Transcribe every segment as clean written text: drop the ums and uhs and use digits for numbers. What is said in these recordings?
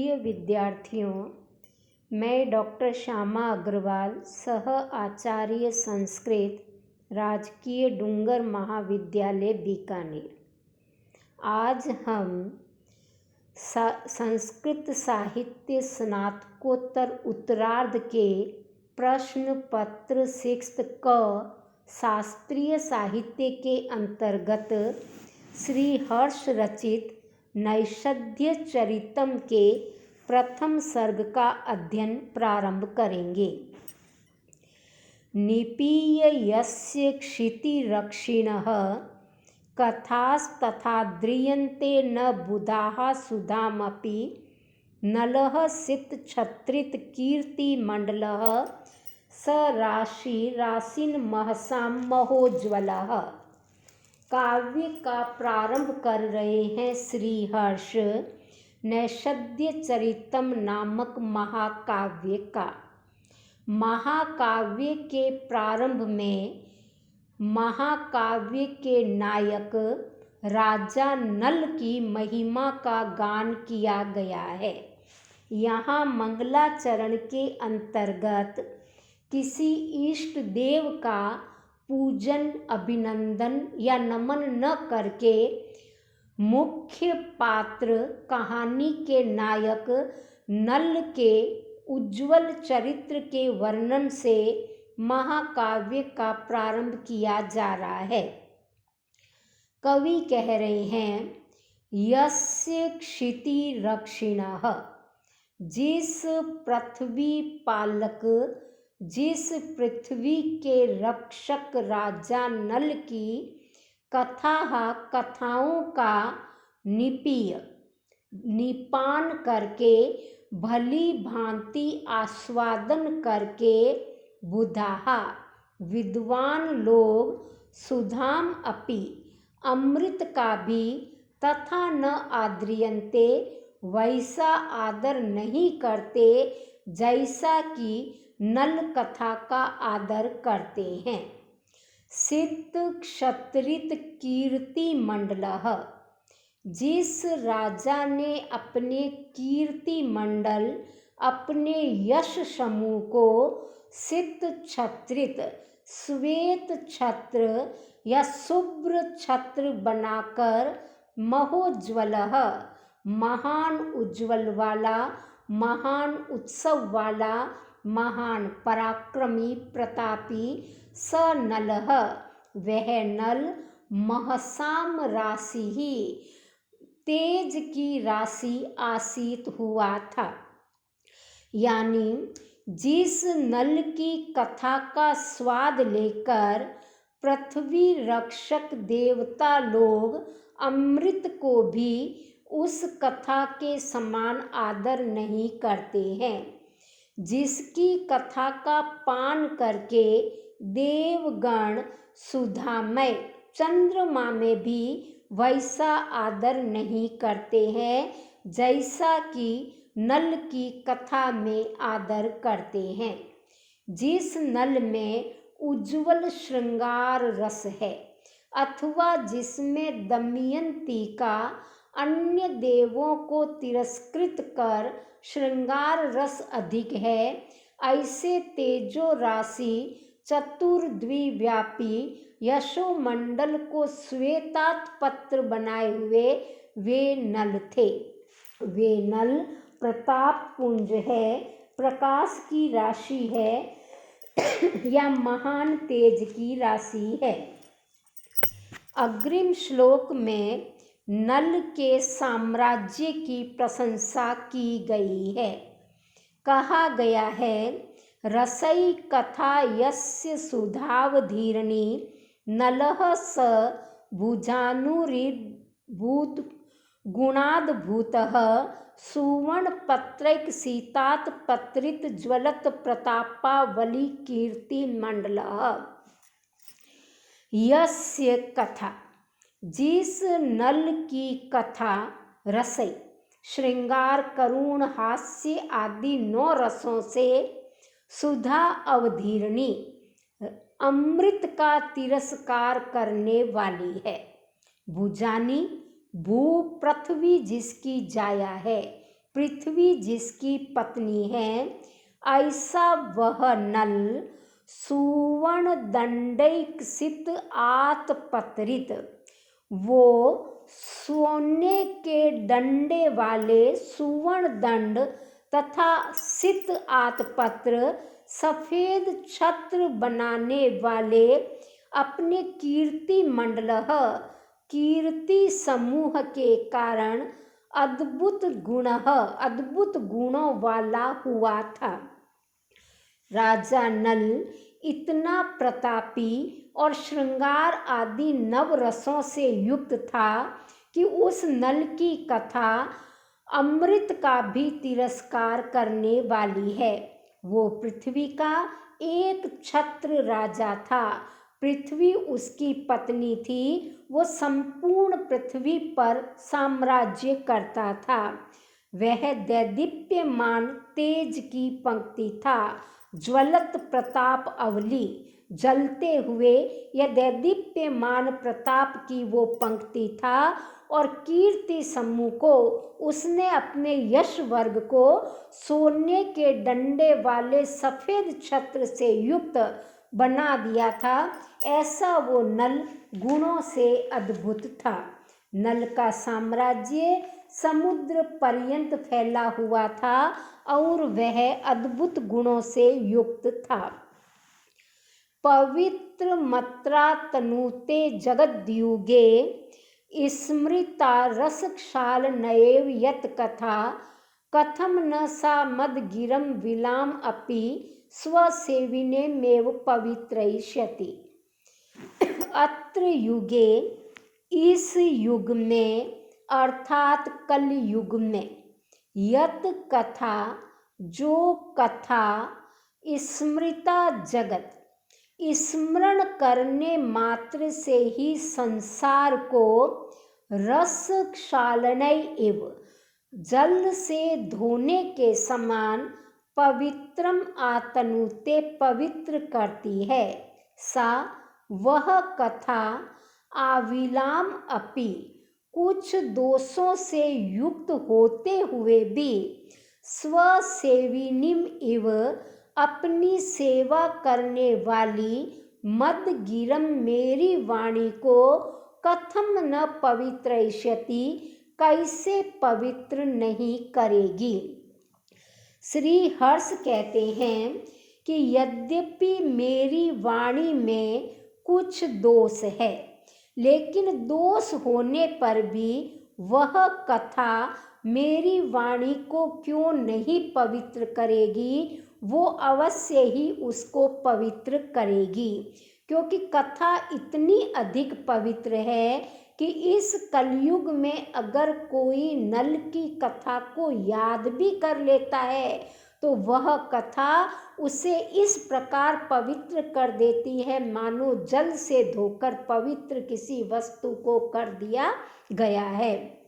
प्रिय विद्यार्थियों, मैं डॉक्टर श्यामा अग्रवाल, सह आचार्य संस्कृत, राजकीय डूंगर महाविद्यालय बीकानेर। आज हम संस्कृत साहित्य स्नातकोत्तर उत्तरार्ध के प्रश्न पत्र 6 क शास्त्रीय साहित्य के अंतर्गत श्री हर्ष रचित नैषधीय चरितम के प्रथम सर्ग का अध्ययन प्रारंभ करेंगे। निपीय यस्य क्षितिरक्षिणः कथास्तथा द्रियन्ते न बुधाः सुधामपि नलः सितच्छत्रित कीर्तिमण्डलः स राशिन् महसां महोज्ज्वलः। काव्य का प्रारंभ कर रहे हैं श्री हर्ष नैषधीय चरितम नामक महाकाव्य का। महाकाव्य के प्रारंभ में महाकाव्य के नायक राजा नल की महिमा का गान किया गया है। यहाँ मंगलाचरण के अंतर्गत किसी इष्ट देव का पूजन, अभिनंदन या नमन न करके मुख्य पात्र कहानी के नायक नल के उज्ज्वल चरित्र के वर्णन से महाकाव्य का प्रारंभ किया जा रहा है। कवि कह रहे हैं, यस्य क्षितिरक्षिणः, जिस पृथ्वी पालक, जिस पृथ्वी के रक्षक राजा नल की कथाओं का निपान करके भली भांति आस्वादन करके बुधाः विद्वान लोग सुधाम अपि अमृत का भी तथा न आद्रियन्ते वैसा आदर नहीं करते जैसा कि नल कथा का आदर करते हैं। सित क्षत्रित कीर्ति मंडलः, जिस राजा ने अपने कीर्ति मंडल, अपने यश समूह को सित छत्रित, श्वेत छत्र या शुभ्र छत्र बनाकर महोज्ज्वलः, महान उज्ज्वल वाला, महान उत्सव वाला, महान पराक्रमी प्रतापी स नलः, वह नल महसाम राशि ही, तेज की राशि आसीत हुआ था। यानी जिस नल की कथा का स्वाद लेकर पृथ्वी रक्षक देवता लोग अमृत को भी उस कथा के समान आदर नहीं करते हैं, जिसकी कथा का पान करके देवगण सुधामय चंद्रमा में भी वैसा आदर नहीं करते हैं जैसा कि नल की कथा में आदर करते हैं। जिस नल में उज्ज्वल श्रृंगार रस है अथवा जिसमें दमयंती का अन्य देवों को तिरस्कृत कर श्रृंगार रस अधिक है, ऐसे तेजो राशि चतुर्द्विव्यापी यशोमंडल को श्वेतात पत्र बनाए हुए वे नल थे। वे नल प्रताप पुंज है, प्रकाश की राशि है या महान तेज की राशि है। अग्रिम श्लोक में नल के साम्राज्य की प्रशंसा की गई है। कहा गया है, रसई कथा यस्य सुधावधीर्णी नलः स भुजानुरीभूत गुणाद्भूतः सुवर्ण पत्रैक सीतात पत्रित ज्वलत प्रतापावली कीर्ति मंडलः। यस्य कथा, जिस नल की कथा रसई, श्रृंगार, करुण, हास्य आदि 9 रसों से सुधा अवधीर्णी, अमृत का तिरस्कार करने वाली है। भुजानी, भू पृथ्वी जिसकी जाया है, पृथ्वी जिसकी पत्नी है, ऐसा वह नल सुवर्ण दंडैकसित आतपत्रित, वो सोने के डंडे वाले सुवर्ण दंड तथा सित आतपत्र सफेद छत्र बनाने वाले अपने कीर्ति मंडलः कीर्ति समूह के कारण अद्भुत गुणों वाला हुआ था। राजा नल इतना प्रतापी और श्रृंगार आदि नव रसों से युक्त था कि उस नल की कथा अमृत का भी तिरस्कार करने वाली है। वो पृथ्वी का एक छत्र राजा था। पृथ्वी उसकी पत्नी थी। वो संपूर्ण पृथ्वी पर साम्राज्य करता था। वह दैदीप्यमान तेज की पंक्ति था। ज्वलत प्रताप अवली, जलते हुए यह दैदीप्यमान प्रताप की वो पंक्ति था और कीर्ति समूह को उसने अपने यश वर्ग को सोने के डंडे वाले सफेद छत्र से युक्त बना दिया था। ऐसा वो नल गुणों से अद्भुत था। नल का साम्राज्य समुद्र पर्यंत फैला हुआ था और वह अद्भुत गुणों से युक्त था। पवित्र मत्रा तनुते जगद्युगे स्मृता रसक्षाल नएव यत कथा कथम न सा मदगिरम विलाम अपि स्वसेविने मेव पवित्रयिष्यति। अत्र युगे, इस युग में अर्थात कल युग में, यत कथा, जो कथा, स्मृता जगत, स्मरण करने मात्र से ही संसार को रस क्षालनय एव, जल से धोने के समान पवित्रम आतनुते पवित्र करती है। सा वह कथा आविलाम अपि, कुछ दोषों से युक्त होते हुए भी, स्वसेविनीम इव, अपनी सेवा करने वाली, मदगिरम मेरी वाणी को, कथम न पवित्रयिष्यति, कैसे पवित्र नहीं करेगी। श्री हर्ष कहते हैं कि यद्यपि मेरी वाणी में कुछ दोष है, लेकिन दोष होने पर भी वह कथा मेरी वाणी को क्यों नहीं पवित्र करेगी, वो अवश्य ही उसको पवित्र करेगी, क्योंकि कथा इतनी अधिक पवित्र है कि इस कलयुग में अगर कोई नल की कथा को याद भी कर लेता है तो वह कथा उसे इस प्रकार पवित्र कर देती है मानो जल से धोकर पवित्र किसी वस्तु को कर दिया गया है।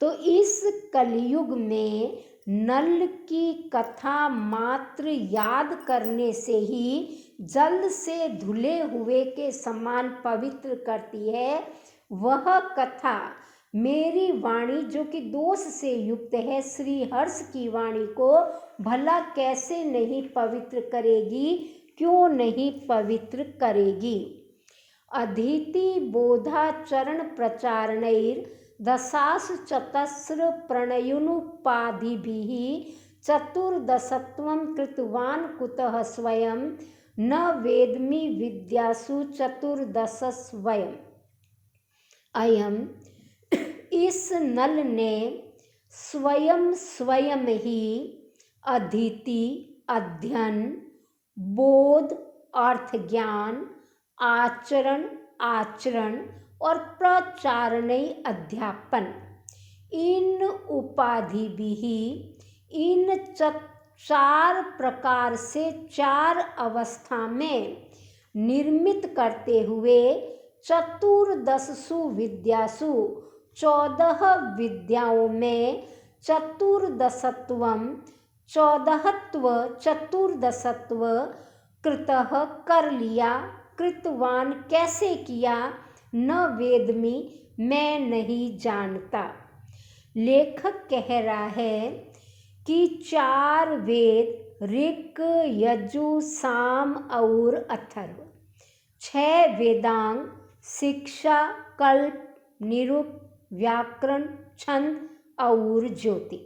तो इस कलयुग में नल की कथा मात्र याद करने से ही जल से धुले हुए के समान पवित्र करती है। वह कथा मेरी वाणी जो कि दोष से युक्त है, श्री हर्ष की वाणी को भला कैसे नहीं पवित्र करेगी, क्यों नहीं पवित्र करेगी। अधीति बोधाचरण प्रचारणैर दशासु चतस्र प्रणयुनुपाधिभिः चतुर्दशत्वं कृतवान् कुतः स्वयं न वेद्मि विद्यासु चतुर्दशस्वयम्। अयम, इस नल ने स्वयं ही अधीति अध्ययन, बोध अर्थ ज्ञान, आचरण और प्रचारणय अध्यापन, इन उपाधि भी, इन चार प्रकार से चार अवस्था में निर्मित करते हुए चतुर्दशसु विद्यासु 14 विद्याओं में चतुर्दशत्वम 14त्व चतुर्दशत्व कृतः कर लिया। कृतवान कैसे किया, न वेदमी मैं नहीं जानता। लेखक कह रहा है कि 4 वेद ऋक, यजु, साम और अथर्व, 6 वेदांग शिक्षा, कल्प, निरुक्त, व्याकरण, छंद और ज्योति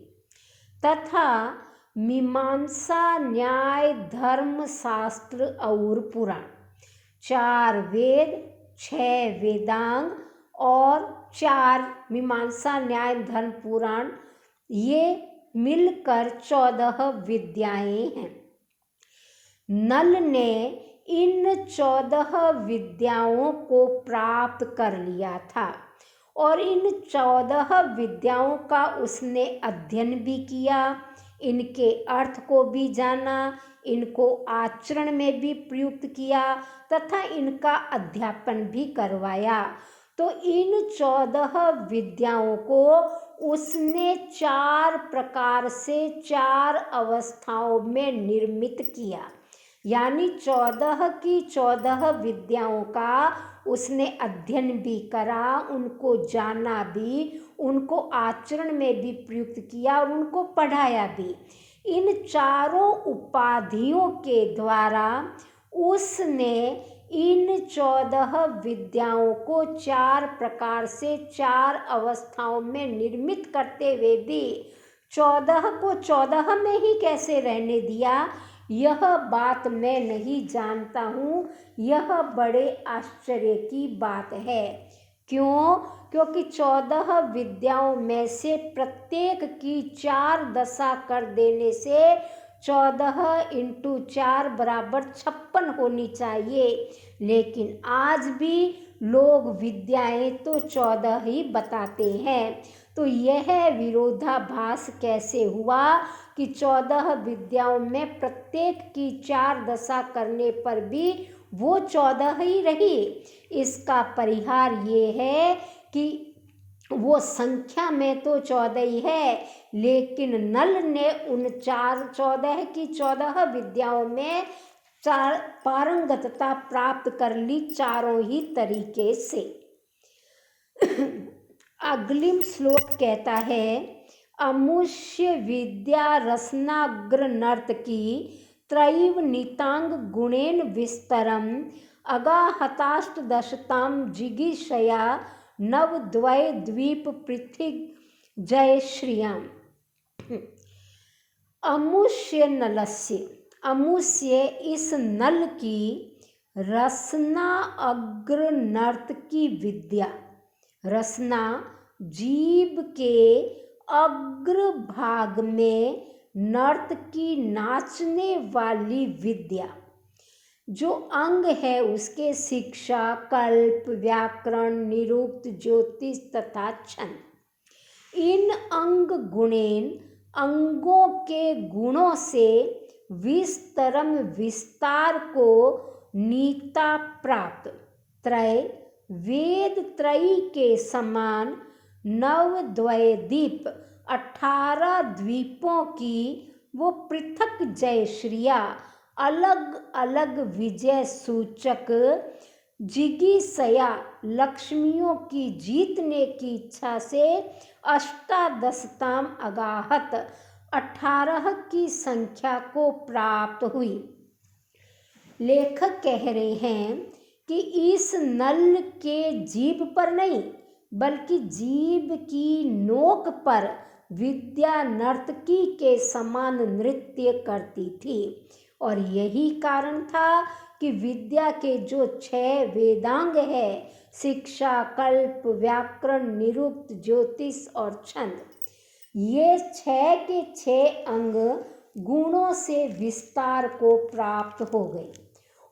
तथा मीमांसा, न्याय, धर्म, शास्त्र और पुराण। 4 वेद, 6 वेदांग और 4 मीमांसा, न्याय, धर्म, पुराण, ये मिलकर 14 विद्याएं हैं। नल ने इन 14 विद्याओं को प्राप्त कर लिया था और इन 14 विद्याओं का उसने अध्ययन भी किया, इनके अर्थ को भी जाना, इनको आचरण में भी प्रयुक्त किया तथा इनका अध्यापन भी करवाया। तो इन 14 विद्याओं को उसने 4 प्रकार से 4 अवस्थाओं में निर्मित किया, यानी 14 की 14 विद्याओं का उसने अध्ययन भी करा, उनको जाना भी, उनको आचरण में भी प्रयुक्त किया और उनको पढ़ाया भी। इन चारों उपाधियों के द्वारा उसने इन 14 विद्याओं को 4 प्रकार से 4 अवस्थाओं में निर्मित करते हुए भी 14 को 14 में ही कैसे रहने दिया, यह बात मैं नहीं जानता हूँ। यह बड़े आश्चर्य की बात है। क्यों? क्योंकि 14 विद्याओं में से प्रत्येक की 4 दशा कर देने से 14 × 4 = 56 होनी चाहिए, लेकिन आज भी लोग विद्याएं तो 14 ही बताते हैं। तो यह विरोधाभास कैसे हुआ कि 14 विद्याओं में प्रत्येक की 4 दशा करने पर भी वो 14 ही रही? इसका परिहार ये है कि वो संख्या में तो 14 ही है, लेकिन नल ने उन 14 की 14 विद्याओं में पारंगतता प्राप्त कर ली, चारों ही तरीके से। अगली श्लोक कहता है, अमुष्य विद्या रसनाग्र नर्तकी त्रैव नीतांग गुणेन विस्तरम अगाहताष्टदशताम जिगीषया नवद्वय द्वीप पृथ्वी जय श्रियाम। अमुष्य नलस्य, अमुष्य इस नल की रसना अग्र नर्तकी विद्या, रसना जीभ के अग्र भाग में नर्तकी नाचने वाली विद्या, जो अंग है उसके शिक्षा, कल्प, व्याकरण, निरुक्त, ज्योतिष तथा छंद। इन अंग गुणेन, अंगों के गुणों से विस्तरम विस्तार को नीता प्राप्त, त्रय वेद त्रयी के समान नवद्वयदीप 18 द्वीपों की वो पृथक जय श्रिया, अलग अलग विजय सूचक जिगीषया, लक्ष्मियों की जीतने की इच्छा से अष्टादशताम अगाहत, 18 की संख्या को प्राप्त हुई। लेखक कह रहे हैं कि इस नल के जीभ पर नहीं बल्कि जीभ की नोक पर विद्या नर्तकी के समान नृत्य करती थी, और यही कारण था कि विद्या के जो 6 वेदांग है, शिक्षा, कल्प, व्याकरण, निरुक्त, ज्योतिष और छंद, ये 6 के 6 अंग गुणों से विस्तार को प्राप्त हो गए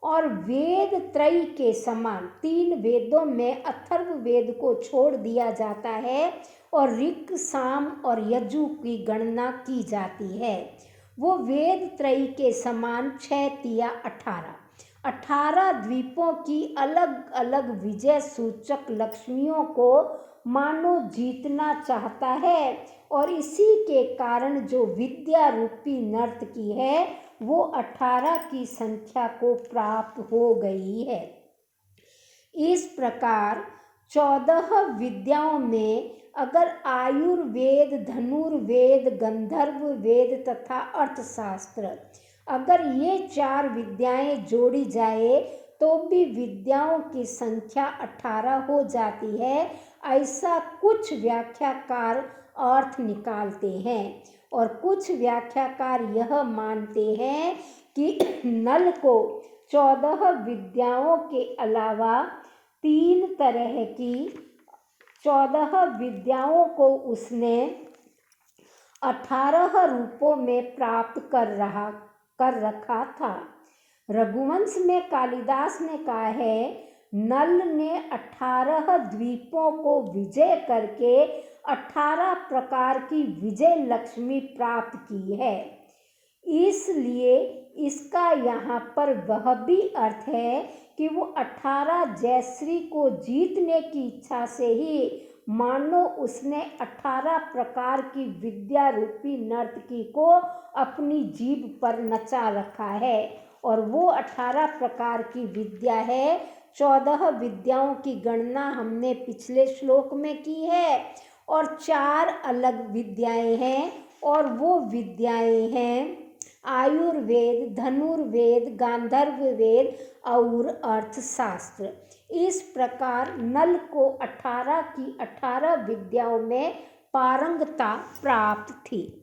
और वेद त्रयी के समान 3 वेदों में अथर्व वेद को छोड़ दिया जाता है और ऋक्, साम और यजु की गणना की जाती है। वो वेद त्रयी के समान 6 तिया 18 द्वीपों की अलग अलग विजय सूचक लक्ष्मियों को मानो जीतना चाहता है, और इसी के कारण जो विद्या रूपी नर्तकी है वो 18 की संख्या को प्राप्त हो गई है। इस प्रकार 14 विद्याओं में अगर आयुर्वेद, धनुर्वेद, गंधर्व वेद तथा अर्थशास्त्र, अगर ये 4 विद्याएं जोड़ी जाए तो भी विद्याओं की संख्या 18 हो जाती है, ऐसा कुछ व्याख्याकार अर्थ निकालते हैं। और कुछ व्याख्याकार यह मानते हैं कि नल को 14 विद्याओं के अलावा 3 तरह की 14 विद्याओं को उसने 18 रूपों में प्राप्त कर रखा था। रघुवंश में कालिदास ने कहा है, नल ने 18 द्वीपों को विजय करके 18 प्रकार की विजय लक्ष्मी प्राप्त की है। इसलिए इसका यहाँ पर वह भी अर्थ है कि वो 18 जयश्री को जीतने की इच्छा से ही मानो उसने 18 प्रकार की विद्या रूपी नर्तकी को अपनी जीभ पर नचा रखा है। और वो 18 प्रकार की विद्या है। 14 विद्याओं की गणना हमने पिछले श्लोक में की है और 4 अलग विद्याएं हैं, और वो विद्याएं हैं आयुर्वेद, धनुर्वेद, गांधर्व वेद और अर्थशास्त्र। इस प्रकार नल को 18 की 18 विद्याओं में पारंगता प्राप्त थी।